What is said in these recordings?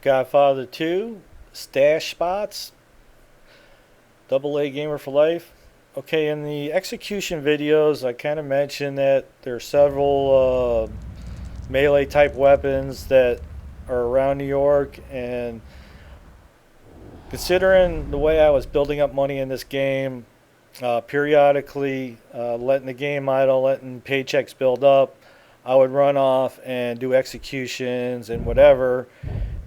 Godfather 2, Stash Spots, Double A Gamer for Life. Okay, in the execution videos, I kind of mentioned that there are several melee type weapons that are around New York, and considering the way I was building up money in this game, periodically letting the game idle, letting paychecks build up, I would run off and do executions and whatever.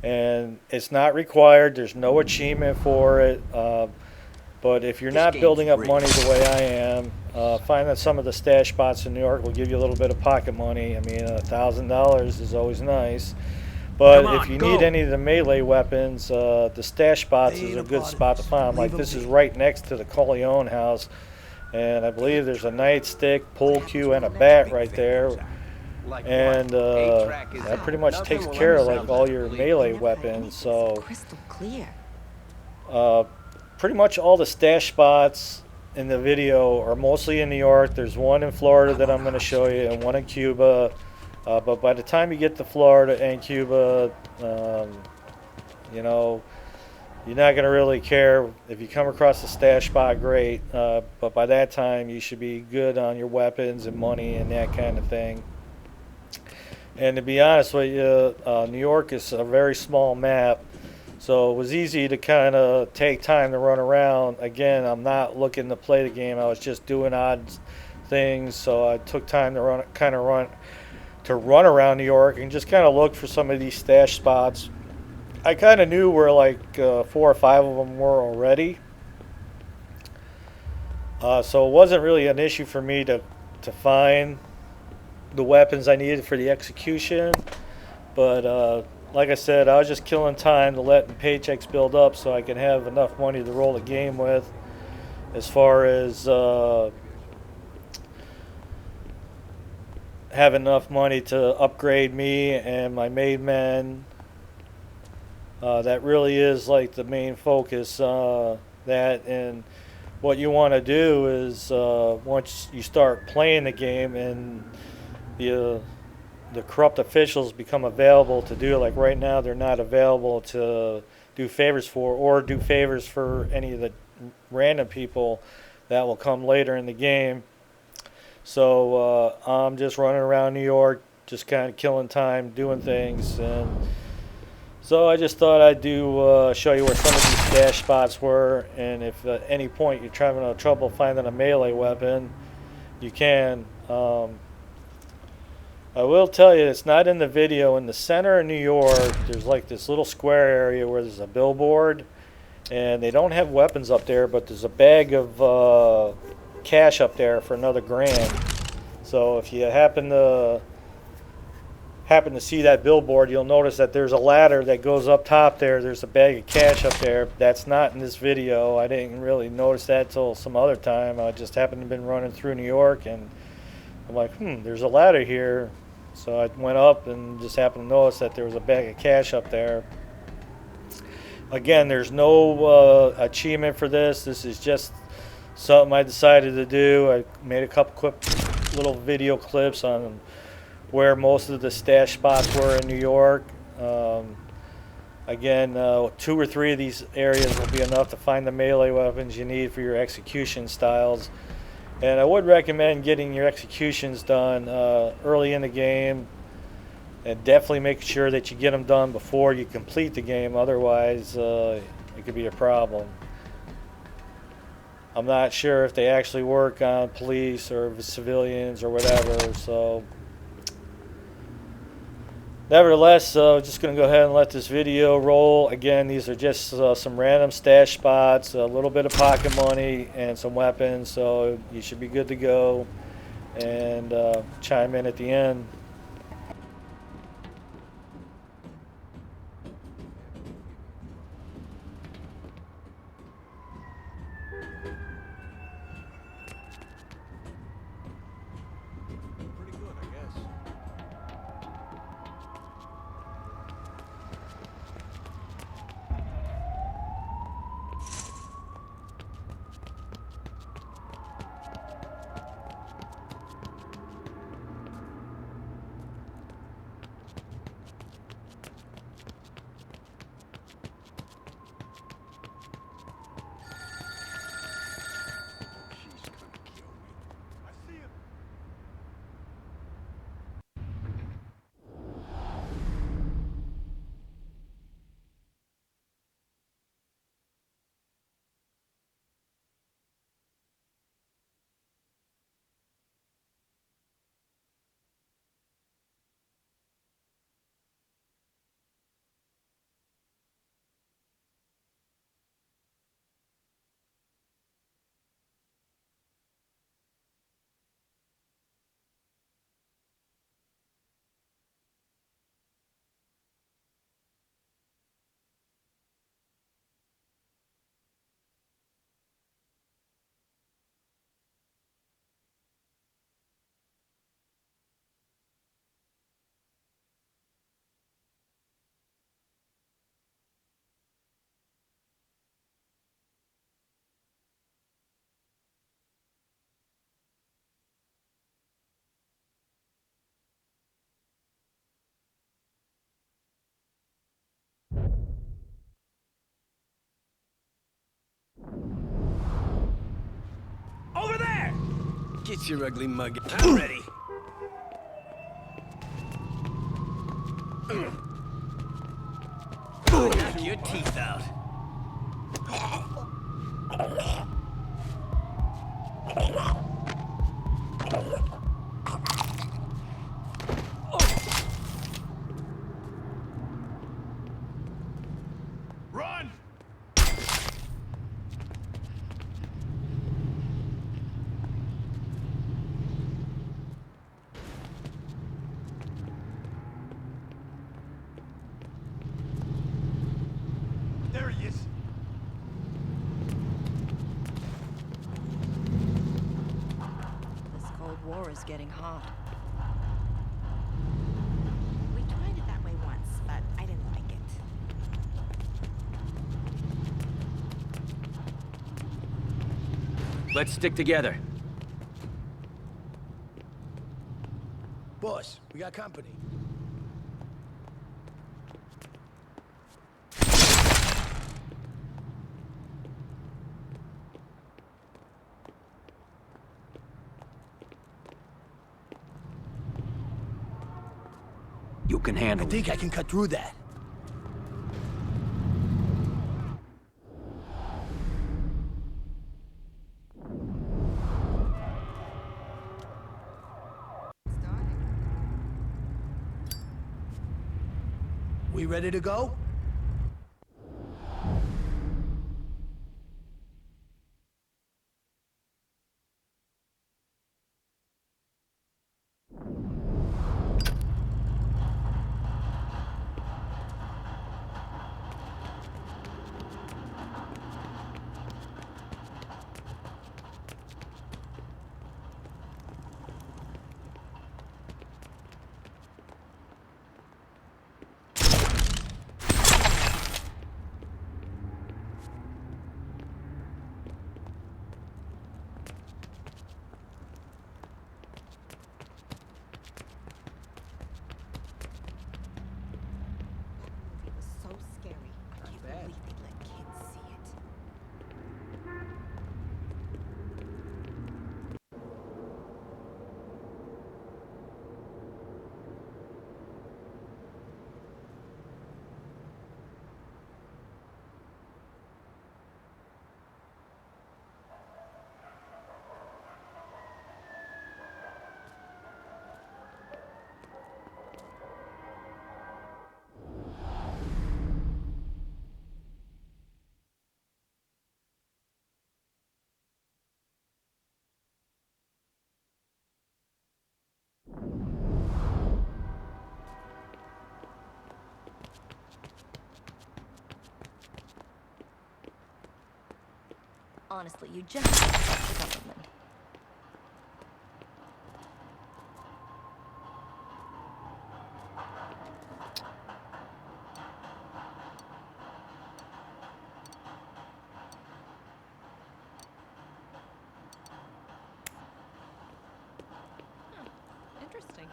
And it's not required. There's no achievement for it. But if you're not building up money the way I am, find that some of the stash spots in New York will give you a little bit of pocket money. I mean, $1,000 is always nice. But if you need any of the melee weapons, the stash spots is a good spot to find. Like this is right next to the Corleone house, and I believe there's a nightstick, pull cue, and a bat right there. And that pretty much takes care of like all your melee weapons. So crystal clear. Pretty much all the stash spots in the video are mostly in New York. There's one in Florida that I'm going to show you, and one in Cuba. But by the time you get to Florida and Cuba, you know, you're not going to really care. If you come across a stash spot, great. But by that time, you should be good on your weapons and money and that kind of thing. And to be honest with you, New York is a very small map, so it was easy to kind of take time to run around. Again, I'm not looking to play the game. I was just doing odd things, so I took time to run around New York and just kind of look for some of these stash spots. I kind of knew where like 4 or 5 of them were already, so it wasn't really an issue for me to find the weapons I needed for the execution. But like I said, I was just killing time to let paychecks build up so I can have enough money to roll the game with, as far as have enough money to upgrade me and my made men. That really is like the main focus. That, and what you want to do is once you start playing the game and the corrupt officials become available to do, like right now they're not available to do favors for, or do favors for any of the random people that will come later in the game. So I'm just running around New York, just kind of killing time, doing things. And so I just thought I'd show you where some of these stash spots were, and if at any point you're having trouble finding a melee weapon, you can. I will tell you, it's not in the video. In the center of New York, there's like this little square area where there's a billboard, and they don't have weapons up there, but there's a bag of cash up there for another grand. So if you happen to see that billboard, you'll notice that there's a ladder that goes up top there. There's a bag of cash up there. That's not in this video. I didn't really notice that till some other time. I just happened to have been running through New York, and I'm like, there's a ladder here. So I went up and just happened to notice that there was a bag of cash up there. Again, there's no achievement for this. This is just something I decided to do. I made a couple quick little video clips on where most of the stash spots were in New York. Again, 2 or 3 of these areas will be enough to find the melee weapons you need for your execution styles. And I would recommend getting your executions done early in the game, and definitely make sure that you get them done before you complete the game. Otherwise, it could be a problem. I'm not sure if they actually work on police or civilians or whatever. So, nevertheless, just going to go ahead and let this video roll. Again, these are just some random stash spots, a little bit of pocket money, and some weapons. So you should be good to go. And chime in at the end. Pretty good, I guess. Get your ugly mug. I'm ready. Knock your teeth out. Run! There he is. This Cold War is getting hot. We tried it that way once, but I didn't like it. Let's stick together. Boss, we got company. You can I handle it. think I can cut through that. We ready to go? It was so scary. I can't believe they'd let kids see it. Honestly, you just have to trust the government. Interesting.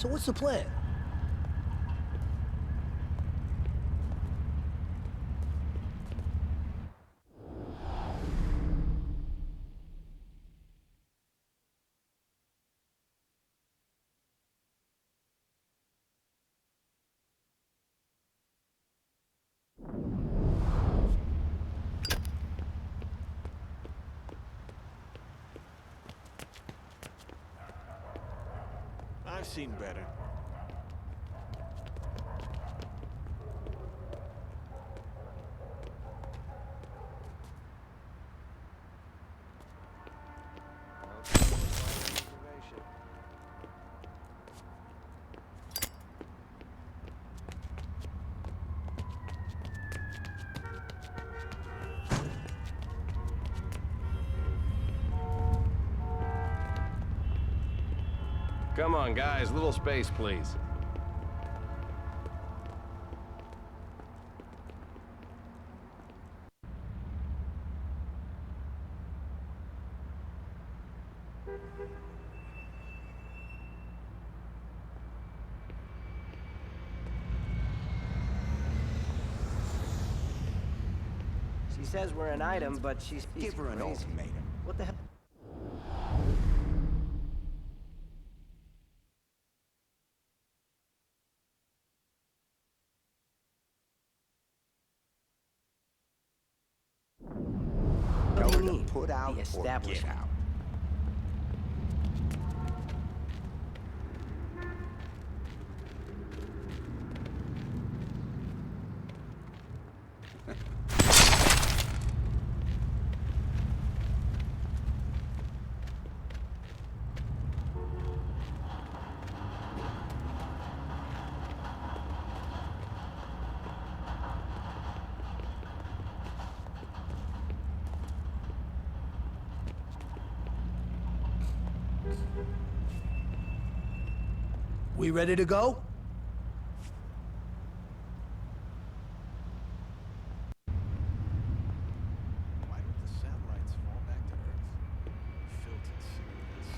So what's the plan? I've seen better. Come on, guys, little space, please. She says we're an item, but she's Give her an crazy. ultimatum. What the hell? Tell What do her you to mean? put out The or get establishment. out. We ready to go? Why don't the satellites fall back to Earth? Filtered cigarettes.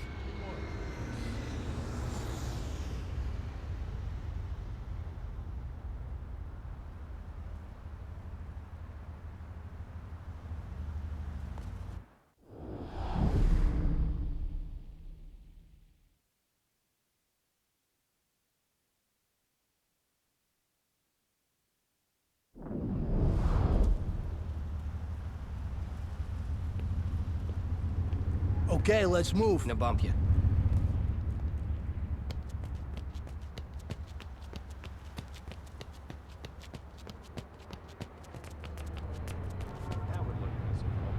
Okay, let's move. Gonna bump you. That would look miserable.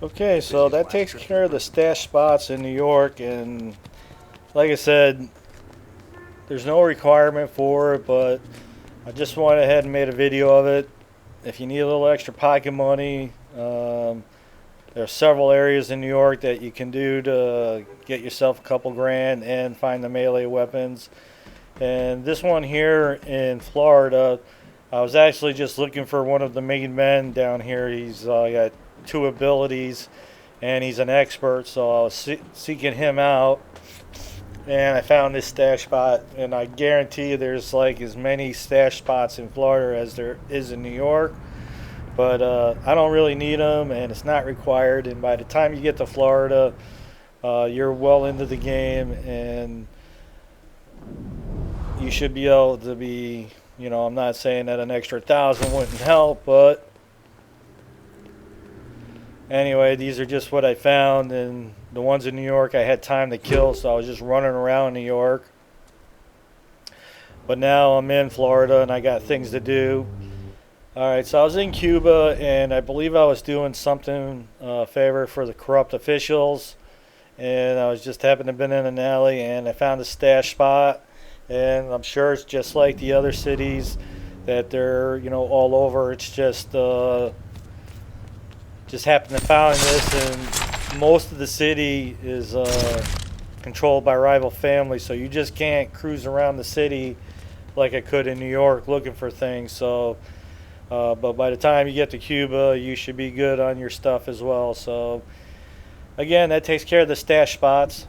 Okay, so that takes care of the stash spots in New York, and like I said, there's no requirement for it, but I just went ahead and made a video of it. If you need a little extra pocket money, there are several areas in New York that you can do to get yourself a couple grand and find the melee weapons. And this one here in Florida, I was actually just looking for one of the main men down here. He's got 2 abilities, and he's an expert, so I was seeking him out. And I found this stash spot, and I guarantee you there's like as many stash spots in Florida as there is in New York. But I don't really need them, and it's not required. And by the time you get to Florida, you're well into the game, and you should be able to be You know, I'm not saying that an extra 1,000 wouldn't help, but anyway, these are just what I found, and the ones in New York I had time to kill, so I was just running around New York. But now I'm in Florida and I got things to do. Alright, so I was in Cuba, and I believe I was doing something favor for the corrupt officials, and I was just happened to have been in an alley, and I found a stash spot, and I'm sure it's just like the other cities that they're, you know, all over. It's just happened to find this, and most of the city is controlled by rival families, so you just can't cruise around the city like I could in New York looking for things. So but by the time you get to Cuba, you should be good on your stuff as well. So again, that takes care of the stash spots.